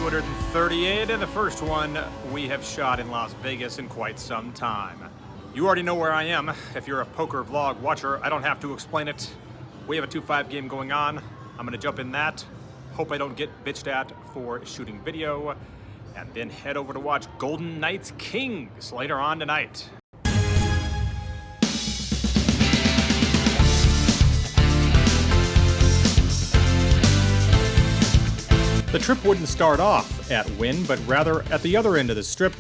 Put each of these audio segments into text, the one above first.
238 and the first one we have shot in Las Vegas in quite some time. You already know where I am. If you're a poker vlog watcher, I don't have to explain it. We have a 2-5 game going on. I'm gonna jump in that. Hope I don't get bitched at for shooting video, and then head over to watch Golden Knights Kings later on tonight. The trip wouldn't start off at Wynn, but rather at the other end of the strip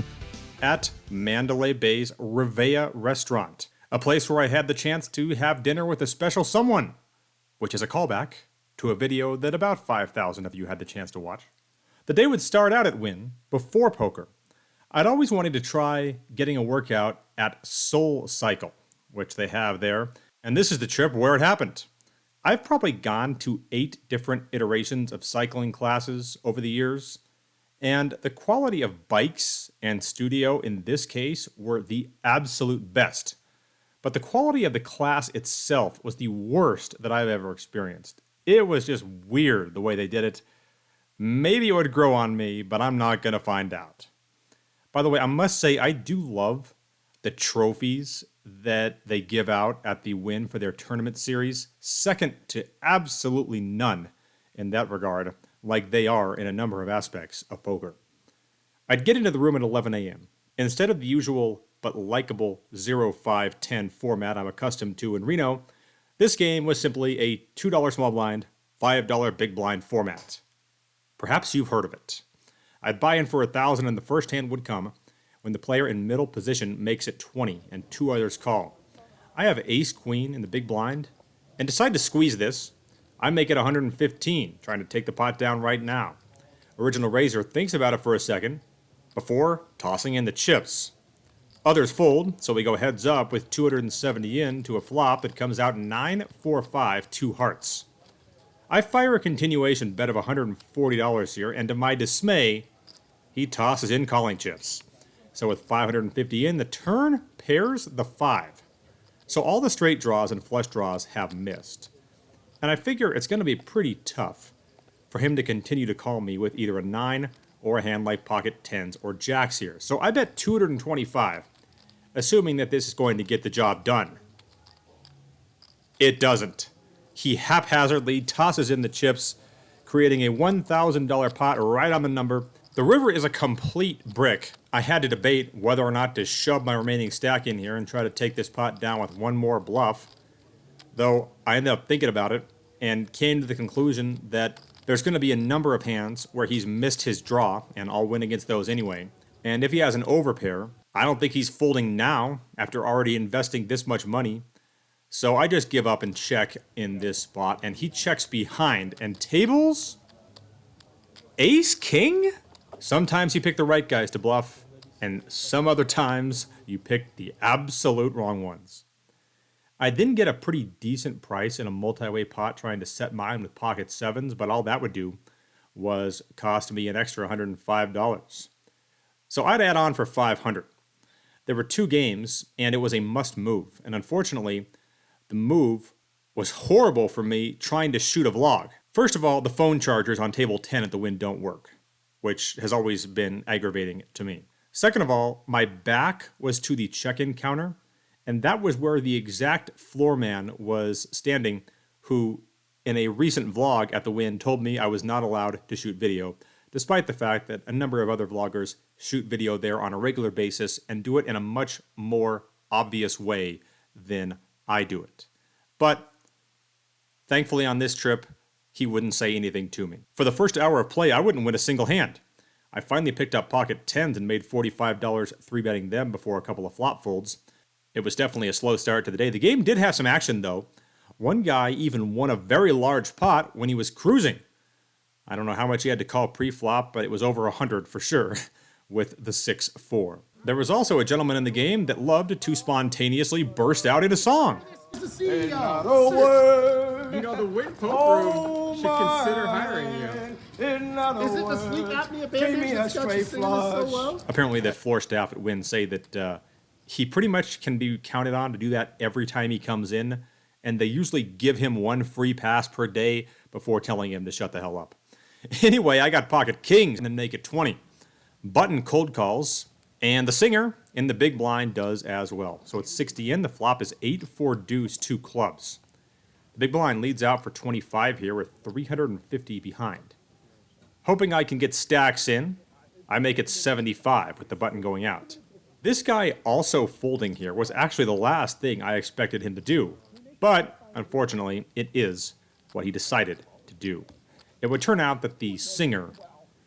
at Mandalay Bay's Refferer restaurant, a place where I had the chance to have dinner with a special someone, which is a callback to a video that about 5,000 of you had the chance to watch. The day would start out at Wynn before poker. I'd always wanted to try getting a workout at Soul Cycle, which they have there, and this is the trip where it happened. I've probably gone to 8 different iterations of cycling classes over the years, and the quality of bikes and studio in this case were the absolute best. But the quality of the class itself was the worst that I've ever experienced. It was just weird the way they did it. Maybe it would grow on me, but I'm not going to find out. By the way, I must say I do love the trophies that they give out at the Wynn for their tournament series, second to absolutely none in that regard, like they are in a number of aspects of poker. I'd get into the room at 11 a.m. Instead of the usual but likable 0-5-10 format I'm accustomed to in Reno, this game was simply a $2 small blind, $5 big blind format. Perhaps you've heard of it. I'd buy in for 1,000 and the first hand would come when the player in middle position makes it 20 and 2 others call. I have ace-queen in the big blind and decide to squeeze this. I make it 115, trying to take the pot down right now. Original raiser thinks about it for a second before tossing in the chips. Others fold, so we go heads up with 270 in to a flop that comes out 9-4-5, 2 hearts. I fire a continuation bet of $140 here, and to my dismay, he tosses in calling chips. So with 550 in, the turn pairs the 5. So all the straight draws and flush draws have missed. And I figure it's going to be pretty tough for him to continue to call me with either a 9 or a hand like pocket 10s or jacks here. So I bet 225, assuming that this is going to get the job done. It doesn't. He haphazardly tosses in the chips, creating a $1,000 pot right on the number. The river is a complete brick. I had to debate whether or not to shove my remaining stack in here and try to take this pot down with one more bluff, though I ended up thinking about it and came to the conclusion that there's going to be a number of hands where he's missed his draw, and I'll win against those anyway. And if he has an overpair, I don't think he's folding now after already investing this much money. So I just give up and check in this spot, and he checks behind, and tables? Ace-king? Sometimes you pick the right guys to bluff, and some other times you pick the absolute wrong ones. I then get a pretty decent price in a multi-way pot trying to set mine with pocket 7s, but all that would do was cost me an extra $105. So I'd add on for $500. There were 2 games, and it was a must move, and unfortunately, the move was horrible for me trying to shoot a vlog. First of all, the phone chargers on table 10 at the Wynn don't work, which has always been aggravating to me. Second of all, my back was to the check-in counter, and that was where the exact floor man was standing who, in a recent vlog at the Wynn, told me I was not allowed to shoot video, despite the fact that a number of other vloggers shoot video there on a regular basis and do it in a much more obvious way than I do it. But thankfully on this trip, he wouldn't say anything to me. For the first hour of play, I wouldn't win a single hand. I finally picked up pocket 10s and made $45 3-betting them before a couple of flop folds. It was definitely a slow start to the day. The game did have some action, though. One guy even won a very large pot when he was cruising. I don't know how much he had to call pre-flop, but it was over 100 for sure with the 6-4. There was also a gentleman in the game that loved to spontaneously burst out in a song. The CEO. You know, the Wynn Poker Room should consider hiring you. Is it the sleep apnea bandage that's got you singing this so well? Apparently the floor staff at Wynn say that he pretty much can be counted on to do that every time he comes in, and they usually give him one free pass per day before telling him to shut the hell up. Anyway, I got pocket kings and then make it 20. Button cold calls, and the singer in the big blind does as well. So it's 60 in, the flop is 8-4 deuce, 2 clubs. The big blind leads out for 25 here with 350 behind. Hoping I can get stacks in, I make it 75 with the button going out. This guy also folding here was actually the last thing I expected him to do, but unfortunately it is what he decided to do. It would turn out that the singer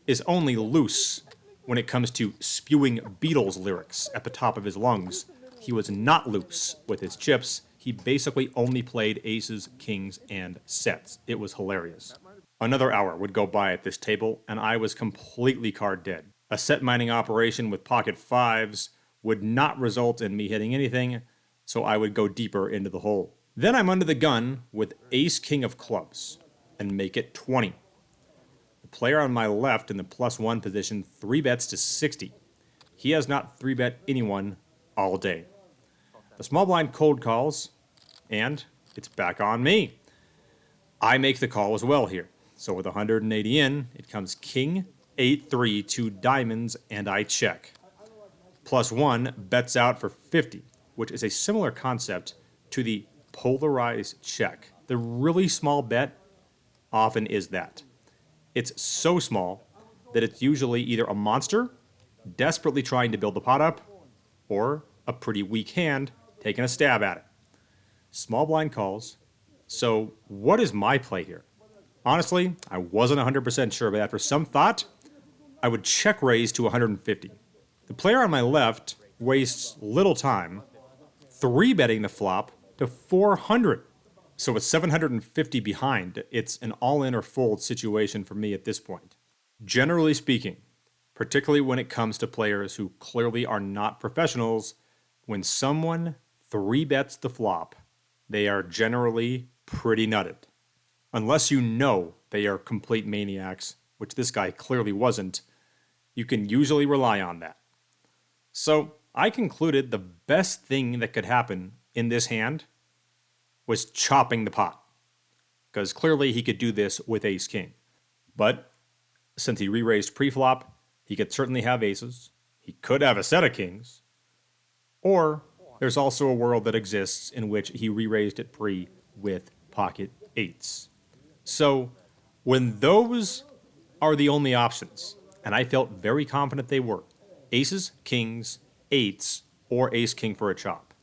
is only loose when it comes to spewing Beatles lyrics at the top of his lungs. He was not loose with his chips. He basically only played aces, kings, and sets. It was hilarious. Another hour would go by at this table, and I was completely card dead. A set mining operation with pocket fives would not result in me hitting anything, so I would go deeper into the hole. Then I'm under the gun with ace-king of clubs, and make it 20. The player on my left in the +1 position 3-bets to 60. He has not 3-bet anyone all day. The small blind cold calls, and it's back on me. I make the call as well here. So with 180 in, it comes king, 8-3, 2 diamonds, and I check. +1 bets out for 50, which is a similar concept to the polarized check. The really small bet often is that. It's so small that it's usually either a monster desperately trying to build the pot up, or a pretty weak hand taking a stab at it. Small blind calls. So what is my play here? Honestly, I wasn't 100% sure, but after some thought, I would check raise to 150. The player on my left wastes little time 3-betting the flop to 400. So with 750 behind, it's an all-in or fold situation for me at this point. Generally speaking, particularly when it comes to players who clearly are not professionals, when someone 3-bets the flop, they are generally pretty nutted. Unless you know they are complete maniacs, which this guy clearly wasn't, you can usually rely on that. So I concluded the best thing that could happen in this hand was chopping the pot, because clearly he could do this with ace-king. But since he re-raised pre-flop, he could certainly have aces, he could have a set of kings, or there's also a world that exists in which he re-raised it pre with pocket eights. So when those are the only options, and I felt very confident they were, aces, kings, eights, or ace-king for a chop,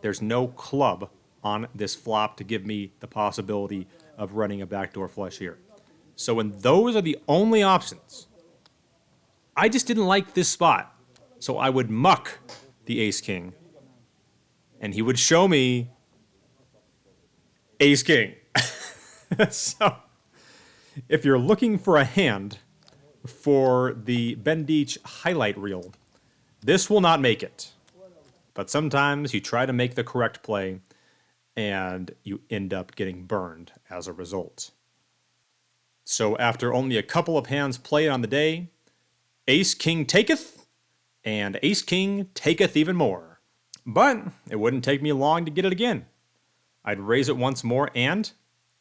there's no club on this flop to give me the possibility of running a backdoor flush here. So when those are the only options, I just didn't like this spot. So I would muck the ace-king, and he would show me ace-king. So if you're looking for a hand for the bendeach highlight reel, this will not make it. But sometimes you try to make the correct play, and you end up getting burned as a result. So after only a couple of hands played on the day, ace-king taketh, and ace-king taketh even more. But it wouldn't take me long to get it again. I'd raise it once more, and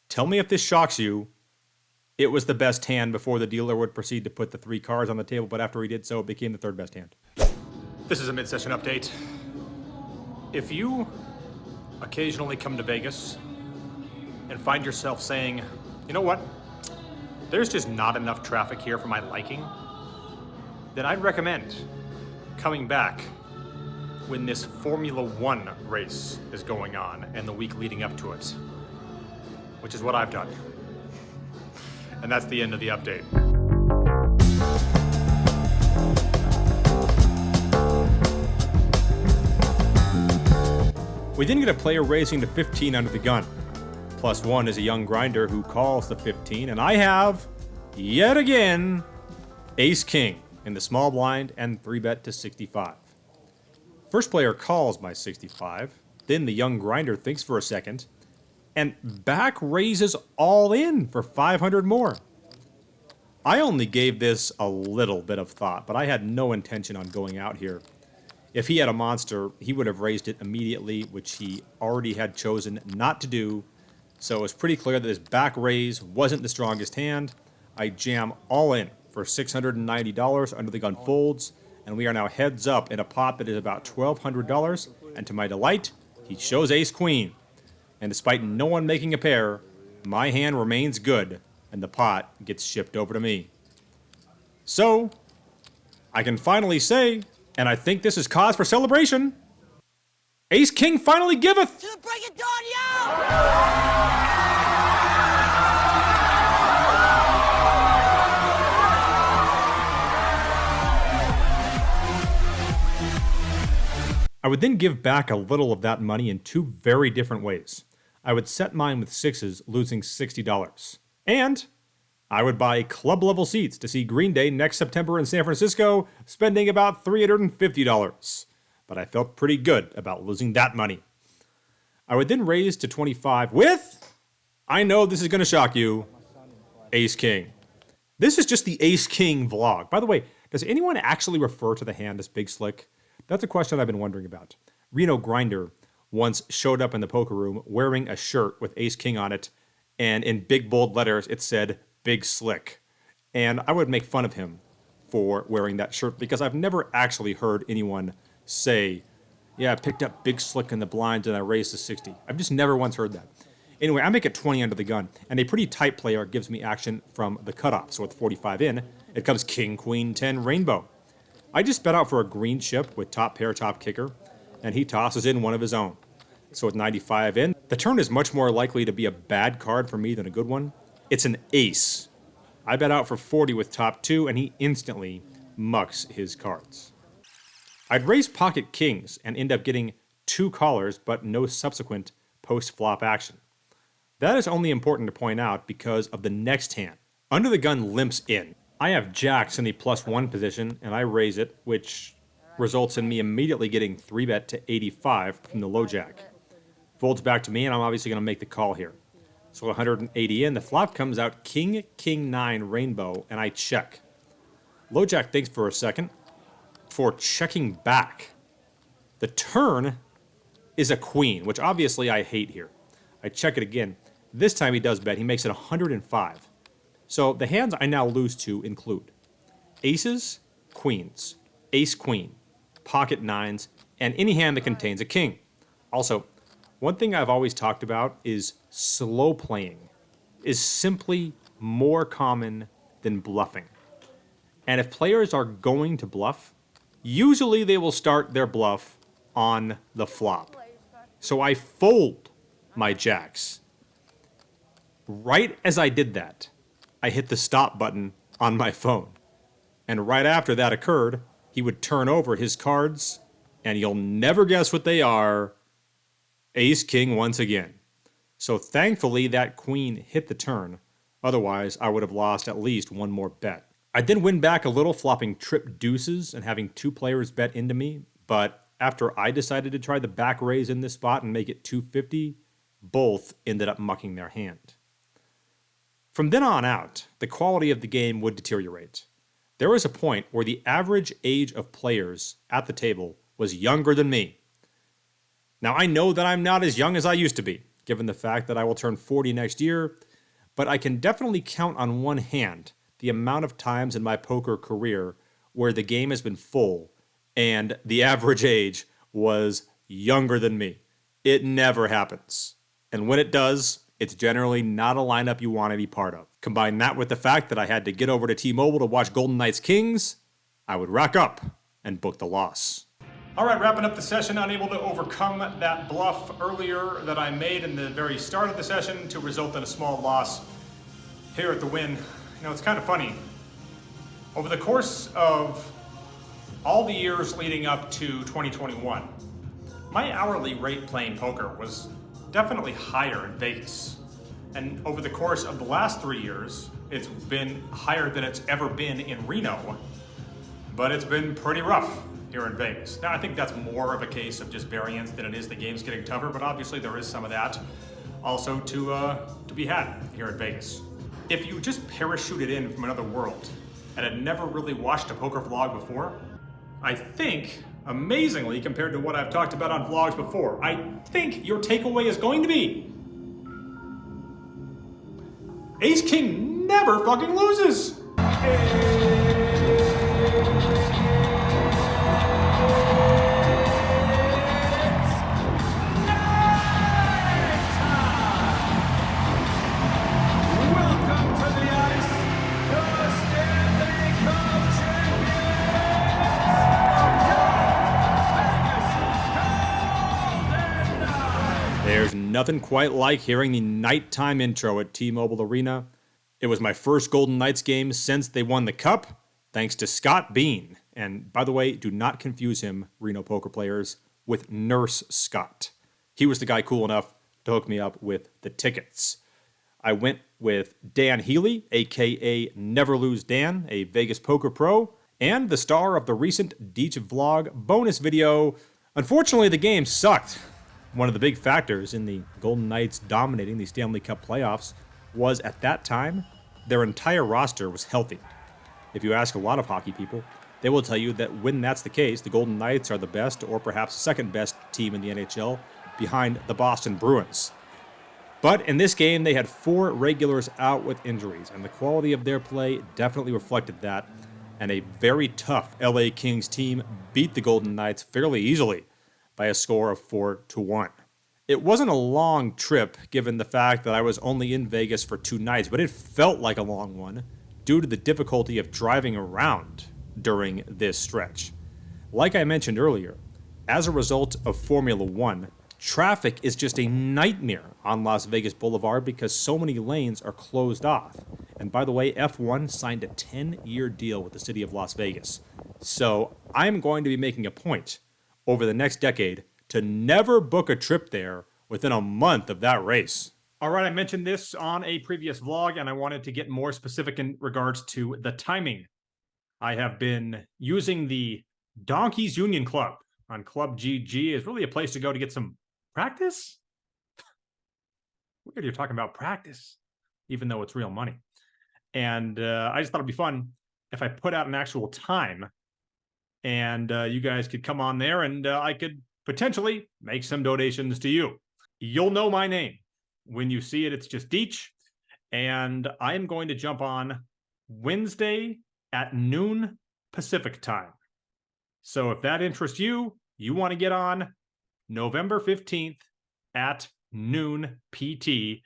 tell me if this shocks you, it was the best hand before the dealer would proceed to put the 3 cards on the table, but after he did so, it became the 3rd best hand. This is a mid-session update. If you occasionally come to Vegas and find yourself saying, you know what, there's just not enough traffic here for my liking, then I'd recommend coming back when this Formula One race is going on and the week leading up to it, which is what I've done. And that's the end of the update. We didn't get a player raising to 15 under the gun. +1 is a young grinder who calls the 15, and I have, yet again, ace-king in the small blind and 3-bet to 65. First player calls my 65, then the young grinder thinks for a second, and back raises all in for 500 more. I only gave this a little bit of thought, but I had no intention on going out here. If he had a monster, he would have raised it immediately, which he already had chosen not to do. So it was pretty clear that his back raise wasn't the strongest hand. I jam all in for $690 under the gun folds, and we are now heads up in a pot that is about $1,200, and to my delight, he shows ace-queen. And despite no one making a pair, my hand remains good, and the pot gets shipped over to me. So, I can finally say, and I think this is cause for celebration, ace-king finally giveth! To the break of dawn, yo! I would then give back a little of that money in two very different ways. I would set mine with sixes, losing $60. And I would buy club-level seats to see Green Day next September in San Francisco, spending about $350. But I felt pretty good about losing that money. I would then raise to 25 with, I know this is going to shock you, ace-king. This is just the ace-king vlog. By the way, does anyone actually refer to the hand as Big Slick? That's a question I've been wondering about. Reno Grinder once showed up in the poker room wearing a shirt with ace-king on it, and in big bold letters it said Big Slick. And I would make fun of him for wearing that shirt because I've never actually heard anyone say, yeah, I picked up Big Slick in the blinds and I raised to 60. I've just never once heard that. Anyway, I make it 20 under the gun, and a pretty tight player gives me action from the cutoff. So with 45 in, it comes king, queen, 10, rainbow. I just bet out for a green chip with top pair, top kicker, and he tosses in one of his own. So with 95 in, the turn is much more likely to be a bad card for me than a good one. It's an ace. I bet out for 40 with top 2, and he instantly mucks his cards. I'd raise pocket kings and end up getting 2 callers, but no subsequent post-flop action. That is only important to point out because of the next hand. Under the gun limps in. I have jacks in the +1 position, and I raise it, which results in me immediately getting 3-bet to 85 from the low jack. Folds back to me, and I'm obviously going to make the call here. So 180 in, the flop comes out king, king 9, rainbow, and I check. Low jack thinks for a second before checking back. The turn is a queen, which obviously I hate here. I check it again. This time he does bet. He makes it 105. So the hands I now lose to include aces, queens, ace-queen, pocket nines, and any hand that contains a king. Also, one thing I've always talked about is slow playing is simply more common than bluffing. And if players are going to bluff, usually they will start their bluff on the flop. So I fold my jacks. Right as I did that, I hit the stop button on my phone. And right after that occurred, he would turn over his cards, and you'll never guess what they are, ace-king once again. So thankfully that queen hit the turn, otherwise I would have lost at least one more bet. I then win back a little, flopping trip deuces and having 2 players bet into me, but after I decided to try the back raise in this spot and make it 250, both ended up mucking their hand. From then on out, the quality of the game would deteriorate. There was a point where the average age of players at the table was younger than me. Now, I know that I'm not as young as I used to be, given the fact that I will turn 40 next year, but I can definitely count on one hand the amount of times in my poker career where the game has been full and the average age was younger than me. It never happens. And when it does, it's generally not a lineup you want to be part of. Combine that with the fact that I had to get over to T-Mobile to watch Golden Knights Kings, I would rack up and book the loss. All right, wrapping up the session, unable to overcome that bluff earlier that I made in the very start of the session to result in a small loss here at the Wynn. You know, it's kind of funny. Over the course of all the years leading up to 2021, my hourly rate playing poker was definitely higher in Vegas. And over the course of the last 3 years, it's been higher than it's ever been in Reno, but it's been pretty rough here in Vegas. Now, I think that's more of a case of just variance than it is the game's getting tougher, but obviously there is some of that also to be had here in Vegas. If you just parachuted in from another world and had never really watched a poker vlog before, I think, amazingly, compared to what I've talked about on vlogs before, I think your takeaway is going to be ace-king never fucking loses. There's nothing quite like hearing the nighttime intro at T-Mobile Arena. It was my first Golden Knights game since they won the Cup, thanks to Scott Bean. And by the way, do not confuse him, Reno poker players, with Nurse Scott. He was the guy cool enough to hook me up with the tickets. I went with Dan Healy, aka Never Lose Dan, a Vegas poker pro, and the star of the recent Deach vlog bonus video. Unfortunately, the game sucked. One of the big factors in the Golden Knights dominating the Stanley Cup playoffs was, at that time, their entire roster was healthy. If you ask a lot of hockey people, they will tell you that when that's the case, the Golden Knights are the best or perhaps second best team in the NHL behind the Boston Bruins. But in this game, they had 4 regulars out with injuries, and the quality of their play definitely reflected that, and a very tough LA Kings team beat the Golden Knights fairly easily by a score of 4-1. It wasn't a long trip given the fact that I was only in Vegas for 2 nights, but it felt like a long one due to the difficulty of driving around during this stretch. Like I mentioned earlier, as a result of Formula One, traffic is just a nightmare on Las Vegas Boulevard because so many lanes are closed off. And by the way, F1 signed a 10-year deal with the city of Las Vegas. So I'm going to be making a point over the next decade to never book a trip there within a month of that race. All right, I mentioned this on a previous vlog, and I wanted to get more specific in regards to the timing. I have been using the Donkeys Union Club on ClubGG. It's really a place to go to get some practice. Weird you're talking about practice, even though it's real money. And I just thought it'd be fun if I put out an actual time and you guys could come on there and I could potentially make some donations to you. You'll know my name. When you see it, it's just Deach. And I am going to jump on Wednesday at noon Pacific time. So if that interests you, you want to get on November 15th at noon PT,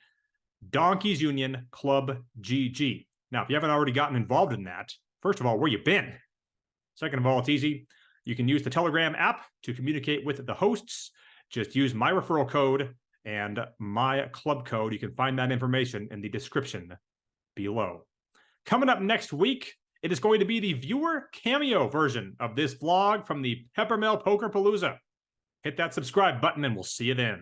Donkeys Union Club GG. Now, if you haven't already gotten involved in that, first of all, where you been? Second of all, it's easy. You can use the Telegram app to communicate with the hosts. Just use my referral code and my club code. You can find that information in the description below. Coming up next week, it is going to be the viewer cameo version of this vlog from the Peppermill Poker Palooza. Hit that subscribe button and we'll see you then.